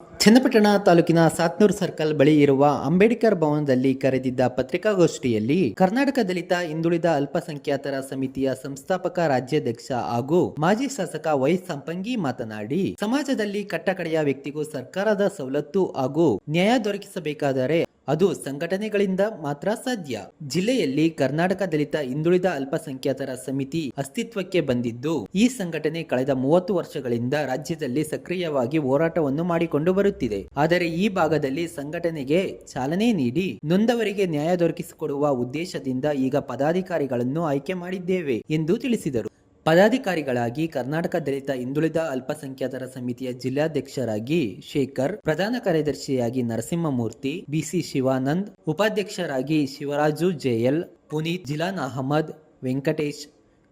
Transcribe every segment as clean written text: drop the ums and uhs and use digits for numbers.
ಚನ್ನಪಟ್ಟಣ ತಾಲೂಕಿನ ಸಾತ್ನೂರು ಸರ್ಕಲ್ ಬಳಿ ಇರುವ ಅಂಬೇಡ್ಕರ್ ಭವನದಲ್ಲಿ ಕರೆದಿದ್ದ ಪತ್ರಿಕಾಗೋಷ್ಠಿಯಲ್ಲಿ ಕರ್ನಾಟಕ ದಲಿತ ಹಿಂದುಳಿದ ಅಲ್ಪಸಂಖ್ಯಾತರ ಸಮಿತಿಯ ಸಂಸ್ಥಾಪಕ ರಾಜ್ಯಾಧ್ಯಕ್ಷ ಹಾಗೂ ಮಾಜಿ ಶಾಸಕ ವೈ ಸಂಪಂಗಿ ಮಾತನಾಡಿ, ಸಮಾಜದಲ್ಲಿ ಕಟ್ಟಕಡೆಯ ವ್ಯಕ್ತಿಗೂ ಸರ್ಕಾರದ ಸವಲತ್ತು ಹಾಗೂ ನ್ಯಾಯ ದೊರಕಿಸಬೇಕಾದರೆ ಅದು ಸಂಘಟನೆಗಳಿಂದ ಮಾತ್ರ ಸಾಧ್ಯ. ಜಿಲ್ಲೆಯಲ್ಲಿ ಕರ್ನಾಟಕ ದಲಿತ ಹಿಂದುಳಿದ ಅಲ್ಪಸಂಖ್ಯಾತರ ಸಮಿತಿ ಅಸ್ತಿತ್ವಕ್ಕೆ ಬಂದಿದ್ದು, ಈ ಸಂಘಟನೆ ಕಳೆದ 30 ವರ್ಷಗಳಿಂದ ರಾಜ್ಯದಲ್ಲಿ ಸಕ್ರಿಯವಾಗಿ ಹೋರಾಟವನ್ನು ಮಾಡಿಕೊಂಡು ಬರುತ್ತಿದೆ. ಆದರೆ ಈ ಭಾಗದಲ್ಲಿ ಸಂಘಟನೆಗೆ ಚಾಲನೆ ನೀಡಿ ನೊಂದವರಿಗೆ ನ್ಯಾಯ ದೊರಕಿಸಿಕೊಡುವ ಉದ್ದೇಶದಿಂದ ಈಗ ಪದಾಧಿಕಾರಿಗಳನ್ನು ಆಯ್ಕೆ ಮಾಡಿದ್ದೇವೆ ಎಂದು ತಿಳಿಸಿದರು. ಪದಾಧಿಕಾರಿಗಳಾಗಿ ಕರ್ನಾಟಕ ದಲಿತ ಹಿಂದುಳಿದ ಅಲ್ಪಸಂಖ್ಯಾತರ ಸಮಿತಿಯ ಜಿಲ್ಲಾಧ್ಯಕ್ಷರಾಗಿ ಶೇಖರ್, ಪ್ರಧಾನ ಕಾರ್ಯದರ್ಶಿಯಾಗಿ ನರಸಿಂಹಮೂರ್ತಿ, ಬಿಸಿ ಶಿವಾನಂದ್, ಉಪಾಧ್ಯಕ್ಷರಾಗಿ ಶಿವರಾಜು ಜೆಎಲ್, ಪುನೀತ್, ಜಿಲಾನ್ ಅಹಮದ್, ವೆಂಕಟೇಶ್,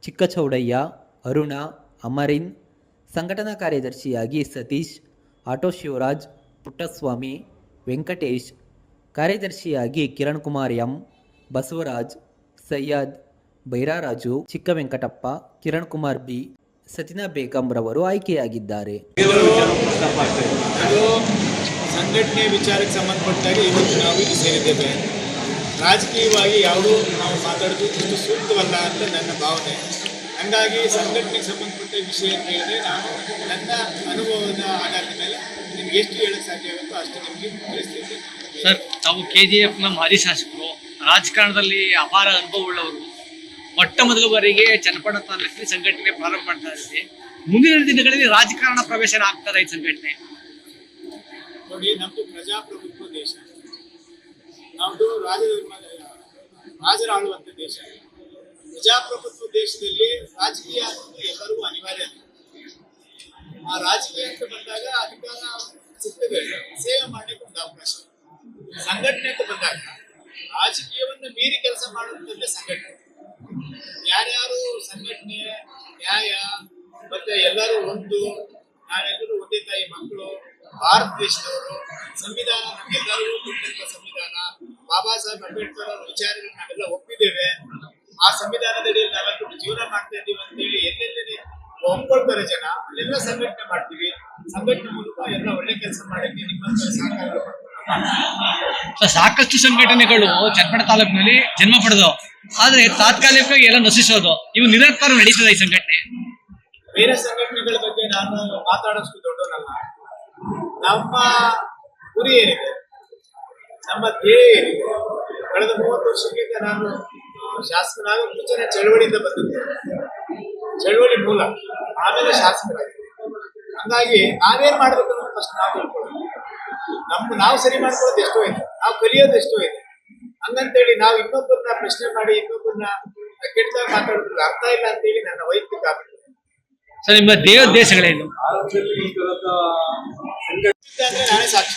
ಚಿಕ್ಕಚೌಡಯ್ಯ, ಅರುಣ, ಅಮರಿನ್, ಸಂಘಟನಾ ಕಾರ್ಯದರ್ಶಿಯಾಗಿ ಸತೀಶ್, ಆಟೋ ಶಿವರಾಜ್, ಪುಟ್ಟಸ್ವಾಮಿ, ವೆಂಕಟೇಶ್, ಕಾರ್ಯದರ್ಶಿಯಾಗಿ ಕಿರಣ್ ಕುಮಾರ್ ಎಂ, ಬಸವರಾಜ್, ಸೈಯದ್, ಬೈರಾರಾಜು, ಚಿಕ್ಕ ವೆಂಕಟಪ್ಪ, ಕಿರಣ್ ಕುಮಾರ್ ಬಿ, ಸತಿನಾ ಬೇಗಂ ರವರು ಆಯ್ಕೆಯಾಗಿದ್ದಾರೆ. ಸಂಘಟನೆ ವಿಚಾರಕ್ಕೆ ಸಂಬಂಧಪಟ್ಟಾಗ ಇವತ್ತು ನಾವು ಇಲ್ಲಿ ಸೇರಿದ್ದೇವೆ. ರಾಜಕೀಯವಾಗಿ ಯಾವುದೂ ನಾವು ಮಾತಾಡೋದು ಇಷ್ಟು ಸೂಕ್ತವಲ್ಲ ಅಂತ ನನ್ನ ಭಾವನೆ. ಹಾಗಾಗಿ ಸಂಘಟನೆಗೆ ಸಂಬಂಧಪಟ್ಟ ವಿಷಯ ಅಂತ ಹೇಳಿದ್ರೆ ನಾನು ನನ್ನ ಅನುಭವದ ಆಧಾರದ ಮೇಲೆ ನಿಮ್ಗೆ ಎಷ್ಟು ಹೇಳಕ್ಕೆ ಸಾಧ್ಯ ಆಗುತ್ತೋ ಅಷ್ಟು ನಿಮಗೆ ತಿಳಿಸ್ತಿದ್ದೆ. ಸರ್, ತಾವು KGFನ ಮಾಜಿ ಶಾಸಕರು, ರಾಜಕಾರಣದಲ್ಲಿ ಅಪಾರ ಅನುಭವವುಳ್ಳವರು. ಮೊಟ್ಟ ಮೊದಲ ಬಾರಿಗೆ ಚನ್ನಪಟ್ಟಣ ತಾಲೂಕಿನ ಸಂಘಟನೆ ಪ್ರಾರಂಭ ಮಾಡ್ತಾ ಇದ್ದೀವಿ. ಮುಂದಿನ ದಿನಗಳಲ್ಲಿ ರಾಜಕಾರಣ ಪ್ರವೇಶನ ಆಗ್ತದೆ ಈ ಸಂಘಟನೆ. ನೋಡಿ, ನಮ್ದು ಪ್ರಜಾಪ್ರಭುತ್ವ ದೇಶ, ನಮ್ದು ರಾಜರ ಆಳುವಂತ ದೇಶ. ಪ್ರಜಾಪ್ರಭುತ್ವ ದೇಶದಲ್ಲಿ ರಾಜಕೀಯ ಎಲ್ಲರಿಗೂ ಅನಿವಾರ್ಯ. ಆ ರಾಜಕೀಯ ಅಂತ ಬಂದಾಗ ಅಧಿಕಾರ ಸಿಗ್ತದೆ, ಸೇವೆ ಮಾಡಲಿಕ್ಕೆ ಒಂದು ಅವಕಾಶ. ಸಂಘಟನೆ ಅಂತ ಬಂದಾಗ ರಾಜಕೀಯವನ್ನ ಮೀರಿ ಕೆಲಸ ಮಾಡುವಂಥದ್ದೇ ಸಂಘಟನೆ. ಯಾರ್ಯಾರು ಸಂಘಟನೆ, ನ್ಯಾಯ ಮತ್ತೆ ಎಲ್ಲರೂ ಒಂದು, ನಾವೆಲ್ಲರೂ ಒಂದೇ ತಾಯಿ ಮಕ್ಕಳು, ಭಾರತ ದೇಶದವರು, ಸಂವಿಧಾನ ನಮ್ಗೆಲ್ಲರಿಗೂ ಕೊಟ್ಟಂತ ಸಂವಿಧಾನ, ಬಾಬಾ ಸಾಹೇಬ್ ಅಂಬೇಡ್ಕರ್ ಅವರ ವಿಚಾರಗಳು ನಾವೆಲ್ಲ ಒಪ್ಪಿದ್ದೇವೆ. ಆ ಸಂವಿಧಾನದಲ್ಲಿ ನಾವೆಲ್ಲರೂ ಜೀವನ ಮಾಡ್ತಾ ಇದ್ದೀವಿ ಅಂತೇಳಿ ಎಲ್ಲೆಲ್ಲಿ ಒಪ್ಕೊಳ್ತಾರೆ ಜನ, ಅಲ್ಲೆಲ್ಲ ಸಂಘಟನೆ ಮಾಡ್ತೀವಿ. ಸಂಘಟನೆ ಮೂಲಕ ಎಲ್ಲ ಒಳ್ಳೆ ಕೆಲಸ ಮಾಡಕ್ಕೆ ನಿಮ್ಮಂತ ಸಹಕಾರ. ಸಾಕಷ್ಟು ಸಂಘಟನೆಗಳು ಚನ್ನಪಟ್ಟಣ ತಾಲೂಕಿನಲ್ಲಿ ಜನ್ಮ ಪಡೆದವು, ಆದ್ರೆ ತಾತ್ಕಾಲಿಕವಾಗಿ ಎಲ್ಲ ನಶಿಸೋದು. ಇವು ನಿರಂತರ ನಡೀತದೆ ಈ ಸಂಘಟನೆ. ಬೇರೆ ಸಂಘಟನೆಗಳ ಬಗ್ಗೆ ನಾನು ಮಾತಾಡೋಷ್ಟು ದೊಡ್ಡವನಲ್ಲ. ನಮ್ಮ ಗುರಿ ಏನಿದೆ, ನಮ್ಮ ಧ್ಯೇಯ ಏನಿದೆ, ಕಳೆದ 30 ವರ್ಷಕ್ಕಿಂತ ನಾನು ಶಾಸಕನಾಗ ಮುಂಚೆನೆ ಚಳವಳಿಯಿಂದ ಬಂದಿದ್ದೆ. ಚಳವಳಿ ಮೂಲ, ಆಮೇಲೆ ಶಾಸಕರಾಗಿದೆ. ಹಂಗಾಗಿ ನಾವೇನ್ ಮಾಡ್ಬೇಕು ಅನ್ನೋದು ಫಸ್ಟ್ ನಾವು ತಿಳ್ಕೊಳ್ಳೋದು. ನಾವು ಸರಿ ಮಾಡ್ಕೊಳ್ಳೋದು ಎಷ್ಟೋ ಇದೆ, ನಾವು ಕಲಿಯೋದು ಎಷ್ಟೋ ಇದೆ. ಹಂಗಂತೇಳಿ ನಾವು ಇನ್ನೊಬ್ಬರನ್ನ ಪ್ರಶ್ನೆ ಮಾಡಿ ಇನ್ನೊಬ್ಬರನ್ನ ಕೆಟ್ಟದಾಗ ಮಾತಾಡೋದ್ರಲ್ಲಿ ಅರ್ಥ ಇಲ್ಲ ಅಂತೇಳಿ ನನ್ನ ವೈಯಕ್ತಿಕ ಅಭಿಪ್ರಾಯ. ಸರ್, ನಿಮ್ಮ ದೇಶಗಳೇನು? ನಾನೇ ಸಾಕ್ಷಿ.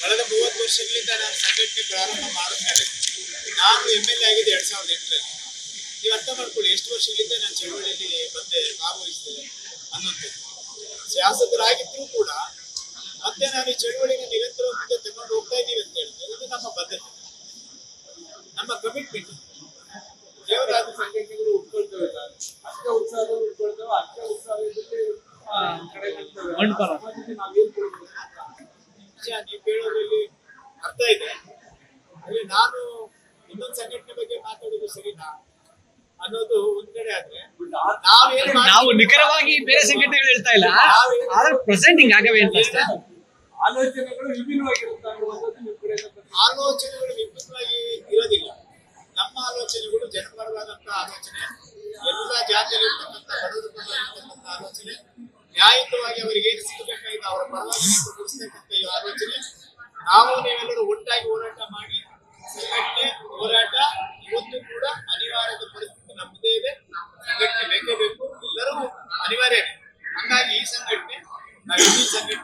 ಕಳೆದ 30 ವರ್ಷಗಳಿಂದ ನಾನು ಸಂಘಟನೆ ಪ್ರಾರಂಭ ಮಾಡಿದ್ಮೇಲೆ ನಾನು MLA ಆಗಿದ್ದು 2008ರಲ್ಲಿ. ನೀವು ಅರ್ಥ ಮಾಡ್ಕೊಳ್ಳಿ ಎಷ್ಟು ವರ್ಷಗಳಿಂದ ನಾನು ಚಳವಳಿಯಲ್ಲಿ ಬಂದೆ, ಭಾಗವಹಿಸಿದೆ ಅನ್ನೋದು. ಶಾಸಕರಾಗಿದ್ರೂ ಕೂಡ ಮತ್ತೆ ನಾನು ಈ ಚಳವಳಿನ ನಿರಂತರ ಮುಂದೆ ತಗೊಂಡು ಹೋಗ್ತಾ ಇದ್ದೀವಿ ಅಂತ ಹೇಳಿದ್ರೆ ಇದು ನಮ್ಮ ಬದ್ಧತೆ, ನಮ್ಮ ಕಮಿಟ್ಮೆಂಟ್. ದೇವರಾದ ಸಂಘಟನೆಗಳು ಉಟ್ಕೊಳ್ತವೆ, ಅಷ್ಟೇ ಉತ್ಸಾಹ ಉಟ್ಕೊಳ್ತವೆ, ಅಷ್ಟೇ ಉತ್ಸಾಹದಲ್ಲಿ ನಾವೇನ್ ಕೊಡ್ಬೇಕು ನೀವು ಕೇಳೋದ್ರಲ್ಲಿ ಅರ್ಥ ಇದೆ. ಅಲ್ಲಿ ನಾನು ಇನ್ನೊಂದು ಸಂಘಟನೆ ಬಗ್ಗೆ ಮಾತಾಡೋದು ಸರಿನಾ ಅನ್ನೋದು ಒಂದ್ ಕಡೆ ಆದ್ರೆ, ನಾವು ನಿಖರವಾಗಿ ಬೇರೆ ಸಂಘಟನೆಗಳು ಹೇಳ್ತಾ ಇಲ್ಲ, ಆದ್ರೆ ಪ್ರೆಸೆಂಟಿಂಗ್ ಆಗವೆ ಅಂತ ಆಲೋಚನೆಗಳು ವಿಭಿನ್ನವಾಗಿರುತ್ತೆ. ಆಲೋಚನೆಗಳು ವಿಭಿನ್ನವಾಗಿ ಇರೋದಿಲ್ಲ. ನಮ್ಮ ಆಲೋಚನೆಗಳು ಜನಪರವಾದಂತ ಆಲೋಚನೆ, ಎಲ್ಲ ಜಾತಿಯಲ್ಲಿರ್ತಕ್ಕಂಥ ಬಡವರ ಪರವಾಗಿರ್ತಕ್ಕಂಥ ಆಲೋಚನೆ, ನ್ಯಾಯಯುತವಾಗಿ ಅವರಿಗೆ ಏನು ಸಿಗಬೇಕಾಗಿದೆ ಅವರ ಪರವಾಗಿ ಕೊಡಿಸ್ತಕ್ಕಂಥ ಈ ಆಲೋಚನೆ. ನಾವು ನೀವೆಲ್ಲರೂ ಒಟ್ಟಾಗಿ ಹೋರಾಟ ಮಾಡಿ ಸಂಘಟನೆ ಹೋರಾಟ ಇವತ್ತು ಕೂಡ ಅನಿವಾರ್ಯದ ಪರಿಸ್ಥಿತಿ ನಮ್ಮದೇ ಇದೆ. ಸಂಘಟನೆ ಬೇಕೇ ಬೇಕು, ಎಲ್ಲರೂ ಅನಿವಾರ್ಯ. ಹಂಗಾಗಿ ಈ ಸಂಘಟನೆ ನಾವು ಸಂಘಟನೆ